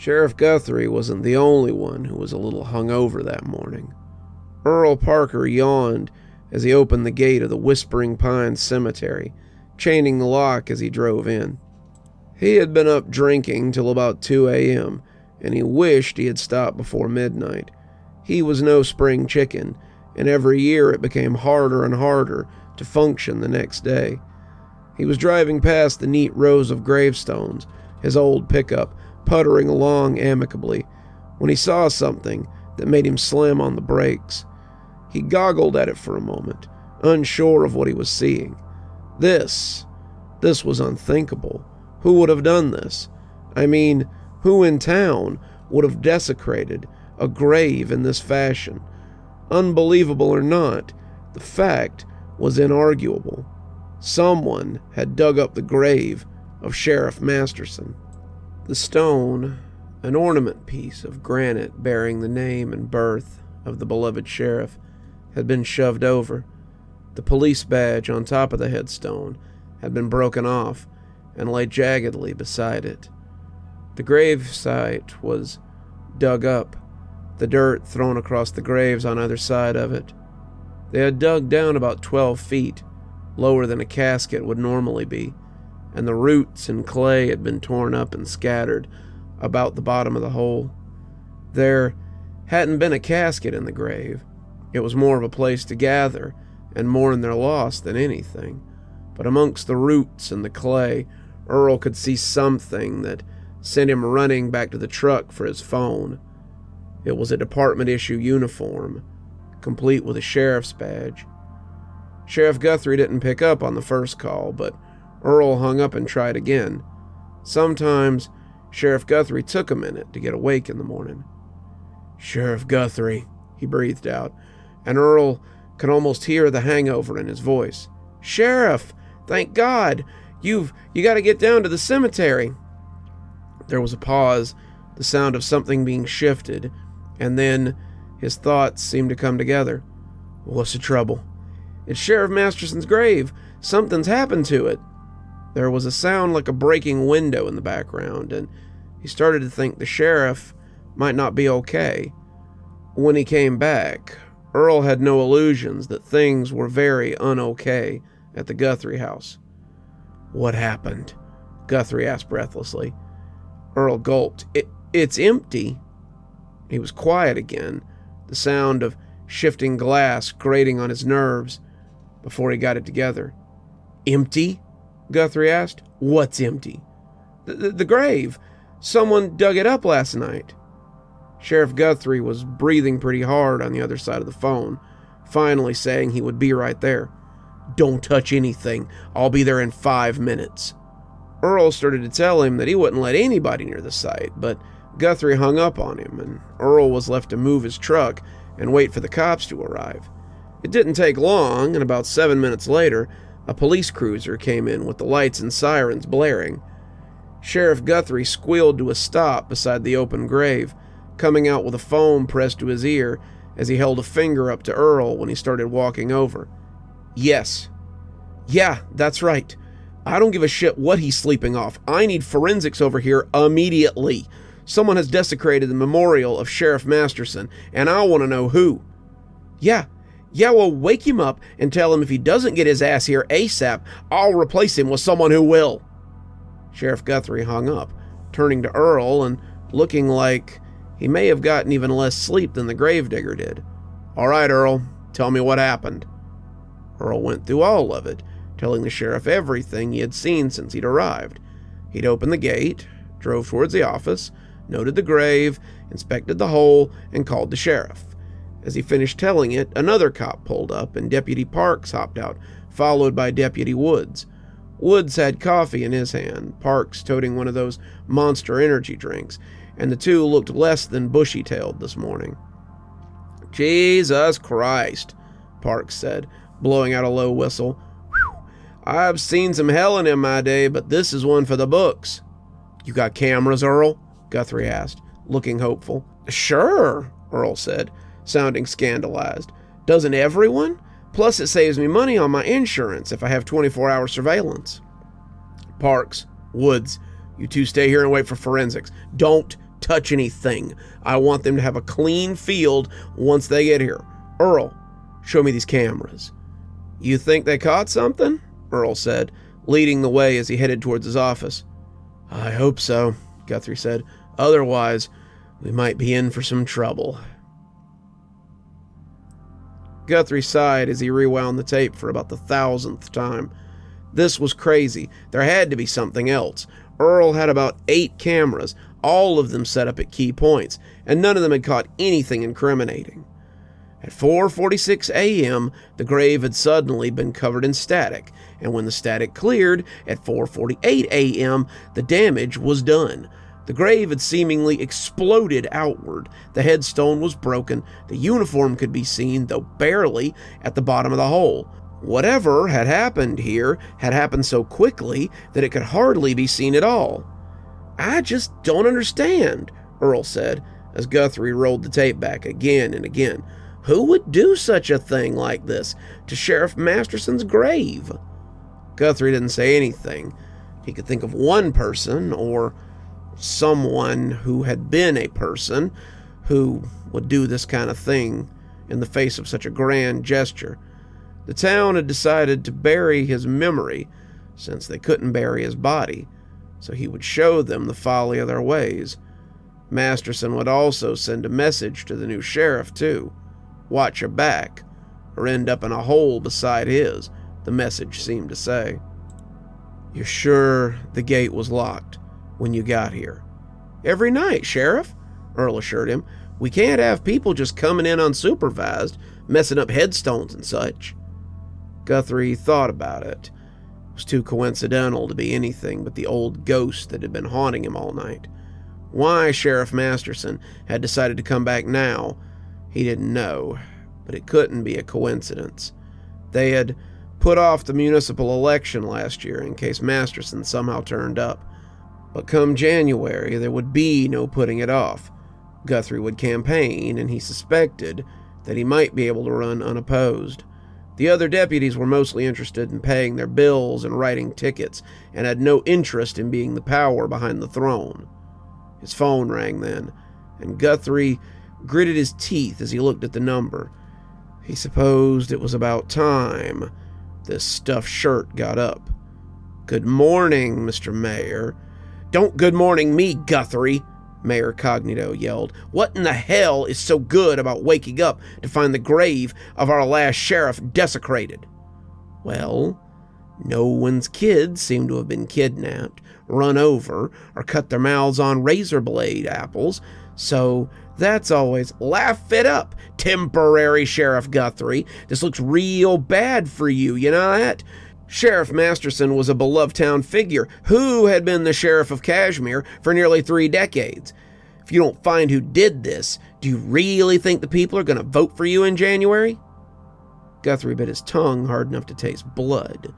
Sheriff Guthrie wasn't the only one who was a little hungover that morning. Earl Parker yawned as he opened the gate of the Whispering Pines Cemetery, chaining the lock as he drove in. He had been up drinking till about 2 a.m., and he wished he had stopped before midnight. He was no spring chicken, and every year it became harder and harder to function the next day. He was driving past the neat rows of gravestones, his old pickup puttering along amicably, when he saw something that made him slam on the brakes. He goggled at it for a moment, unsure of what he was seeing. This was unthinkable. Who would have done this? I mean, who in town would have desecrated a grave in this fashion? Unbelievable or not, the fact was inarguable. Someone had dug up the grave of Sheriff Masterson. The stone, an ornament piece of granite bearing the name and birth of the beloved sheriff, had been shoved over. The police badge on top of the headstone had been broken off and lay jaggedly beside it. The grave site was dug up, the dirt thrown across the graves on either side of it. They had dug down about 12 feet, lower than a casket would normally be, and the roots and clay had been torn up and scattered about the bottom of the hole. There hadn't been a casket in the grave. It was more of a place to gather and mourn their loss than anything. But amongst the roots and the clay, Earl could see something that sent him running back to the truck for his phone. It was a department-issue uniform, complete with a sheriff's badge. Sheriff Guthrie didn't pick up on the first call, but Earl hung up and tried again. Sometimes Sheriff Guthrie took a minute to get awake in the morning. "Sheriff Guthrie," he breathed out, and Earl could almost hear the hangover in his voice. "Sheriff, thank God! You got to get down to the cemetery." There was a pause, the sound of something being shifted, and then his thoughts seemed to come together. "What's the trouble?" "It's Sheriff Masterson's grave. Something's happened to it." There was a sound like a breaking window in the background, and he started to think the sheriff might not be okay. When he came back, Earl had no illusions that things were very un-okay at the Guthrie house. "What happened?" Guthrie asked breathlessly. Earl gulped. It's empty." He was quiet again, the sound of shifting glass grating on his nerves, before he got it together. "Empty?" Guthrie asked. "What's empty?" The grave. Someone dug it up last night." Sheriff Guthrie was breathing pretty hard on the other side of the phone, finally saying he would be right there. "Don't touch anything. I'll be there in 5 minutes." Earl started to tell him that he wouldn't let anybody near the site, but Guthrie hung up on him, and Earl was left to move his truck and wait for the cops to arrive. It didn't take long, and about 7 minutes later, a police cruiser came in with the lights and sirens blaring. Sheriff Guthrie squealed to a stop beside the open grave, coming out with a phone pressed to his ear as he held a finger up to Earl when he started walking over. "Yes. Yeah, that's right. I don't give a shit what he's sleeping off. I need forensics over here immediately. Someone has desecrated the memorial of Sheriff Masterson, and I want to know who." Yeah, well, wake him up and tell him if he doesn't get his ass here ASAP, I'll replace him with someone who will." Sheriff Guthrie hung up, turning to Earl and looking like he may have gotten even less sleep than the gravedigger did. "All right, Earl, tell me what happened." Earl went through all of it, telling the sheriff everything he had seen since he'd arrived. He'd opened the gate, drove towards the office, noted the grave, inspected the hole, and called the sheriff. As he finished telling it, another cop pulled up, and Deputy Parks hopped out, followed by Deputy Woods. Woods had coffee in his hand, Parks toting one of those Monster energy drinks, and the two looked less than bushy-tailed this morning. "Jesus Christ," Parks said, blowing out a low whistle. "Whew. I've seen some hell in my day, but this is one for the books." "You got cameras, Earl?" Guthrie asked, looking hopeful. "Sure," Earl said, sounding scandalized. "Doesn't everyone? Plus it saves me money on my insurance if I have 24-hour surveillance." "Parks, Woods, you two stay here and wait for forensics. Don't touch anything. I want them to have a clean field once they get here. Earl, show me these cameras." "You think they caught something?" Earl said, leading the way as he headed towards his office. "I hope so," Guthrie said. "Otherwise, we might be in for some trouble." Guthrie sighed as he rewound the tape for about the 1,000th time. This was crazy. There had to be something else. Earl had about 8 cameras, all of them set up at key points, and none of them had caught anything incriminating. At 4:46 a.m., the grave had suddenly been covered in static, and when the static cleared at 4:48 a.m., the damage was done. The grave had seemingly exploded outward. The headstone was broken. The uniform could be seen, though barely, at the bottom of the hole. Whatever had happened here had happened so quickly that it could hardly be seen at all. "I just don't understand," Earl said, as Guthrie rolled the tape back again and again. "Who would do such a thing like this to Sheriff Masterson's grave?" Guthrie didn't say anything. He could think of one person, or someone who had been a person, who would do this kind of thing in the face of such a grand gesture. The town had decided to bury his memory, since they couldn't bury his body, so he would show them the folly of their ways. Masterson would also send a message to the new sheriff, too. "Watch your back, or end up in a hole beside his," the message seemed to say. "You're sure the gate was locked when you got here?" "Every night, Sheriff," Earl assured him. "We can't have people just coming in unsupervised, messing up headstones and such." Guthrie thought about it. It was too coincidental to be anything but the old ghost that had been haunting him all night. Why Sheriff Masterson had decided to come back now, he didn't know, but it couldn't be a coincidence. They had put off the municipal election last year in case Masterson somehow turned up. But come January, there would be no putting it off. Guthrie would campaign, and he suspected that he might be able to run unopposed. The other deputies were mostly interested in paying their bills and writing tickets, and had no interest in being the power behind the throne. His phone rang then, and Guthrie gritted his teeth as he looked at the number. He supposed it was about time this stuffed shirt got up. "Good morning, Mr. Mayor." "Don't good morning me, Guthrie," Mayor Cognito yelled. "What in the hell is so good about waking up to find the grave of our last sheriff desecrated?" "Well, no one's kids seem to have been kidnapped, run over, or cut their mouths on razor blade apples, so that's always—" "Laugh it up, temporary Sheriff Guthrie. This looks real bad for you, you know that? Sheriff Masterson was a beloved town figure who had been the sheriff of Cashmere for nearly 3 decades. If you don't find who did this, do you really think the people are going to vote for you in January?" Guthrie bit his tongue hard enough to taste blood.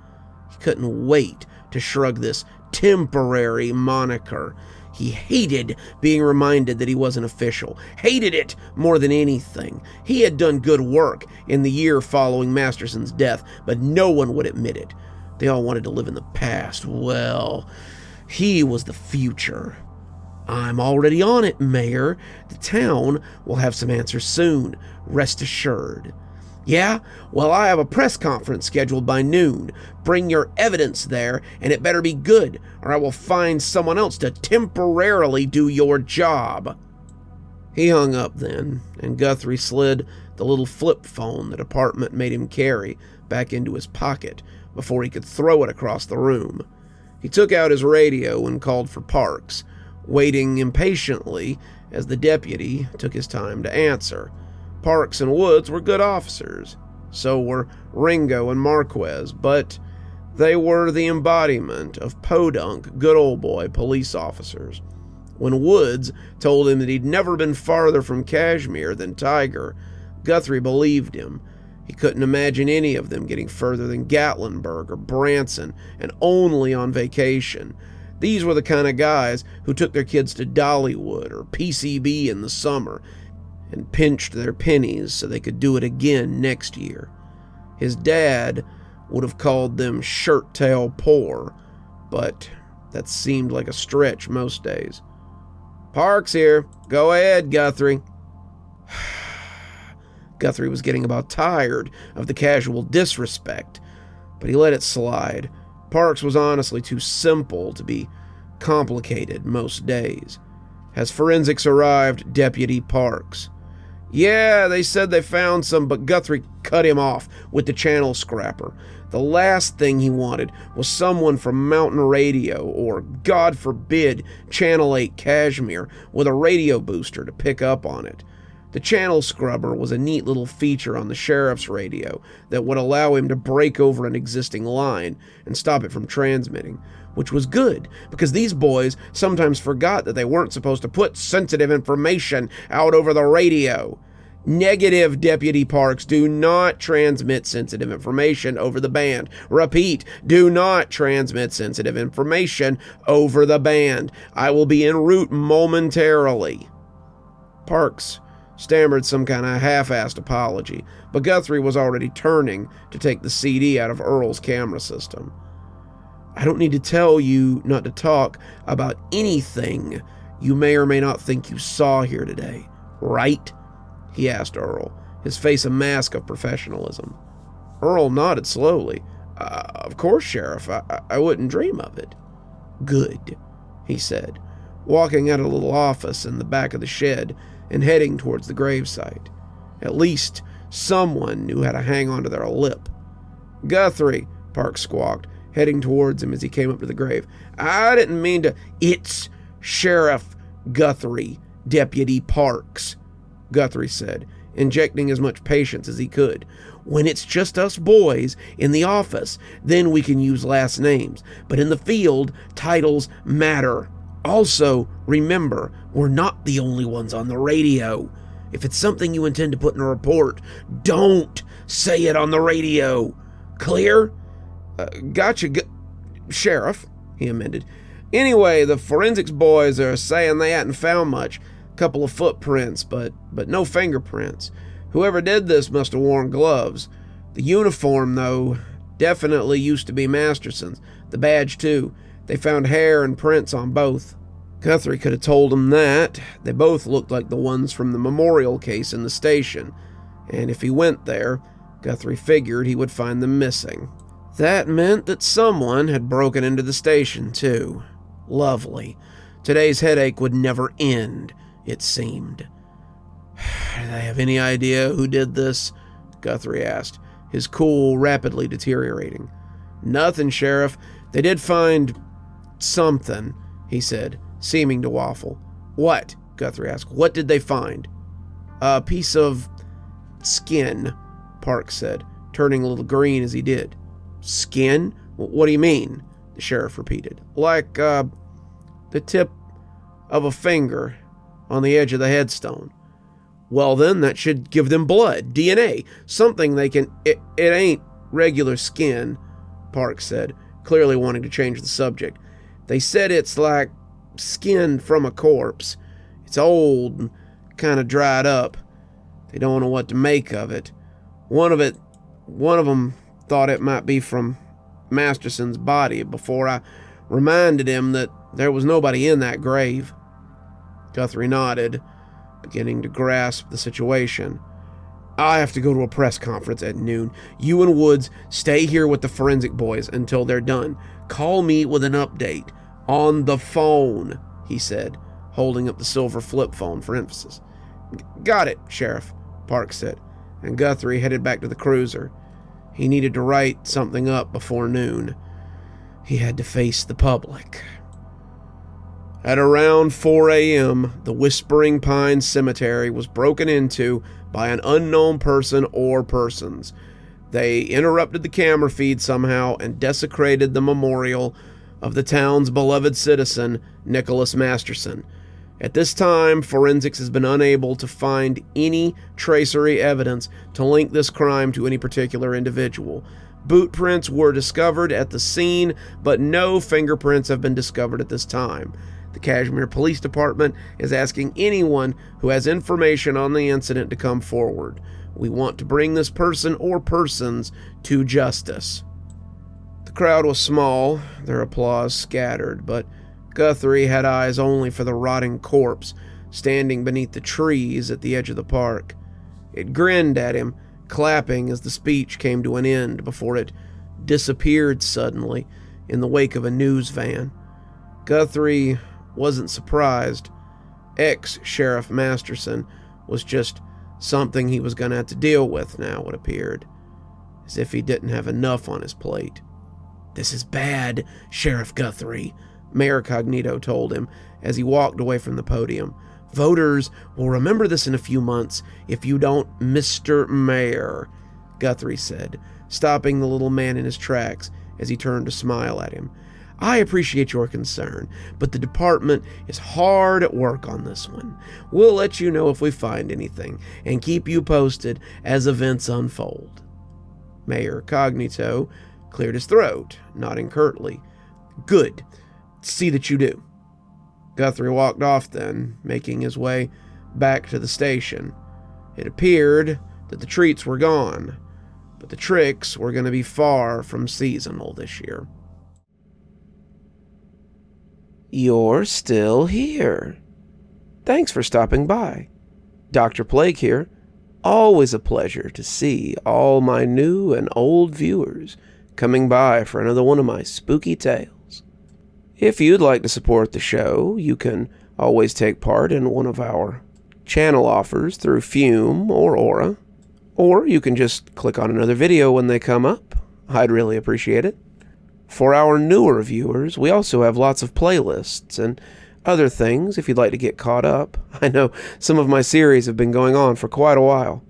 He couldn't wait to shrug this temporary moniker. He hated being reminded that he was an official. Hated it more than anything. He had done good work in the year following Masterson's death, but no one would admit it. They all wanted to live in the past. Well, he was the future. "I'm already on it, Mayor. The town will have some answers soon. Rest assured." "Yeah? Well, I have a press conference scheduled by noon. Bring your evidence there, and it better be good, or I will find someone else to temporarily do your job." He hung up then, and Guthrie slid the little flip phone the department made him carry back into his pocket before he could throw it across the room. He took out his radio and called for Parks, waiting impatiently as the deputy took his time to answer. Parks and Woods were good officers. So were Ringo and Marquez, but they were the embodiment of podunk, good old boy police officers. When Woods told him that he'd never been farther from Cashmere than Tiger, Guthrie believed him. He couldn't imagine any of them getting further than Gatlinburg or Branson, and only on vacation. These were the kind of guys who took their kids to Dollywood or PCB in the summer, and pinched their pennies so they could do it again next year. His dad would have called them shirt-tail poor, but that seemed like a stretch most days. Parks here. Go ahead, Guthrie. Guthrie was getting about tired of the casual disrespect, but he let it slide. Parks was honestly too simple to be complicated most days. Has forensics arrived, Deputy Parks? Yeah, they said they found some, but Guthrie cut him off with the channel scrapper. The last thing he wanted was someone from Mountain Radio or, God forbid, Channel 8 Cashmere with a radio booster to pick up on it. The channel scrubber was a neat little feature on the sheriff's radio that would allow him to break over an existing line and stop it from transmitting, which was good because these boys sometimes forgot that they weren't supposed to put sensitive information out over the radio. Negative, Deputy Parks. Do not transmit sensitive information over the band. Repeat, do not transmit sensitive information over the band. I will be en route momentarily. Parks stammered some kind of half-assed apology, but Guthrie was already turning to take the CD out of Earl's camera system. I don't need to tell you not to talk about anything you may or may not think you saw here today, right? He asked Earl, his face a mask of professionalism. Earl nodded slowly. Of course, Sheriff. I wouldn't dream of it. Good, he said, walking out of a little office in the back of the shed and heading towards the gravesite. At least someone knew how to hang onto their lip. Guthrie, Parks squawked, heading towards him as he came up to the grave. I didn't mean to... It's Sheriff Guthrie, Deputy Parks, Guthrie said, injecting as much patience as he could. When it's just us boys in the office, then we can use last names. But in the field, titles matter. Also, remember, we're not the only ones on the radio. If it's something you intend to put in a report, don't say it on the radio. Clear? Gotcha, Sheriff, he amended. Anyway, the forensics boys are saying they hadn't found much. A couple of footprints, but no fingerprints. Whoever did this must have worn gloves. The uniform, though, definitely used to be Masterson's. The badge, too. They found hair and prints on both. Guthrie could have told him that. They both looked like the ones from the memorial case in the station. And if he went there, Guthrie figured he would find them missing. That meant that someone had broken into the station, too. Lovely. Today's headache would never end, it seemed. Do they have any idea who did this? Guthrie asked, his cool rapidly deteriorating. Nothing, Sheriff. They did find something, he said, seeming to waffle. What? Guthrie asked. What did they find? A piece of skin, Parks said, turning a little green as he did. Skin? What do you mean? The sheriff repeated. Like, the tip of a finger on the edge of the headstone. Well, then that should give them blood, DNA, something they can... It ain't regular skin, Parks said, clearly wanting to change the subject. They said it's like skin from a corpse. It's old and kind of dried up. They don't know what to make of it. One of them thought it might be from Masterson's body before I reminded him that there was nobody in that grave. Guthrie nodded, beginning to grasp the situation. I have to go to a press conference at noon. You and Woods stay here with the forensic boys until they're done. Call me with an update. On the phone, he said, holding up the silver flip phone for emphasis. Got it, Sheriff, Parks said, and Guthrie headed back to the cruiser. He needed to write something up before noon. He had to face the public. At around 4 a.m., the Whispering Pines Cemetery was broken into by an unknown person or persons. They interrupted the camera feed somehow and desecrated the memorial of the town's beloved citizen, Nicholas Masterson. At this time, forensics has been unable to find any tracery evidence to link this crime to any particular individual. Boot prints were discovered at the scene, but no fingerprints have been discovered at this time. The Cashmere Police Department is asking anyone who has information on the incident to come forward. We want to bring this person or persons to justice. The crowd was small, their applause scattered, but Guthrie had eyes only for the rotting corpse standing beneath the trees at the edge of the park. It grinned at him, clapping as the speech came to an end before it disappeared suddenly in the wake of a news van. Guthrie wasn't surprised. Ex-Sheriff Masterson was just something he was going to have to deal with now, it appeared, as if he didn't have enough on his plate. "This is bad, Sheriff Guthrie," Mayor Cognito told him as he walked away from the podium. "Voters will remember this in a few months if you don't, Mr. Mayor," Guthrie said, stopping the little man in his tracks as he turned to smile at him. "I appreciate your concern, but the department is hard at work on this one. We'll let you know if we find anything and keep you posted as events unfold." Mayor Cognito cleared his throat, nodding curtly. "Good. See that you do." Guthrie walked off then, making his way back to the station. It appeared that the treats were gone, but the tricks were going to be far from seasonal this year. You're still here. Thanks for stopping by. Dr. Plague here. Always a pleasure to see all my new and old viewers coming by for another one of my spooky tales. If you'd like to support the show, you can always take part in one of our channel offers through Fume or Aura, or you can just click on another video when they come up. I'd really appreciate it. For our newer viewers, we also have lots of playlists and other things if you'd like to get caught up. I know some of my series have been going on for quite a while.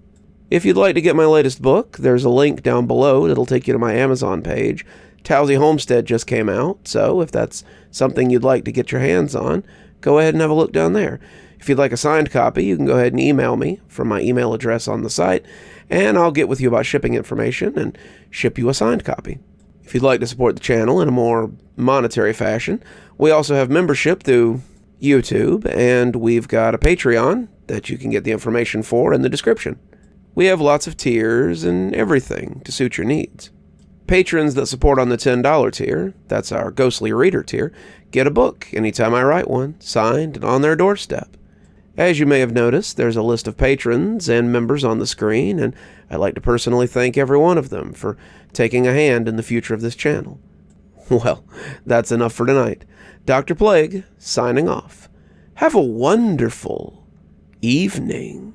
If you'd like to get my latest book, there's a link down below that'll take you to my Amazon page. Towesey Homestead just came out, so if that's something you'd like to get your hands on, go ahead and have a look down there. If you'd like a signed copy, you can go ahead and email me from my email address on the site, and I'll get with you about shipping information and ship you a signed copy. If you'd like to support the channel in a more monetary fashion, we also have membership through YouTube, and we've got a Patreon that you can get the information for in the description. We have lots of tiers and everything to suit your needs. Patrons that support on the $10 tier, that's our Ghostly Reader tier, get a book anytime I write one, signed and on their doorstep. As you may have noticed, there's a list of patrons and members on the screen, and I'd like to personally thank every one of them for taking a hand in the future of this channel. Well, that's enough for tonight. Dr. Plague, signing off. Have a wonderful evening.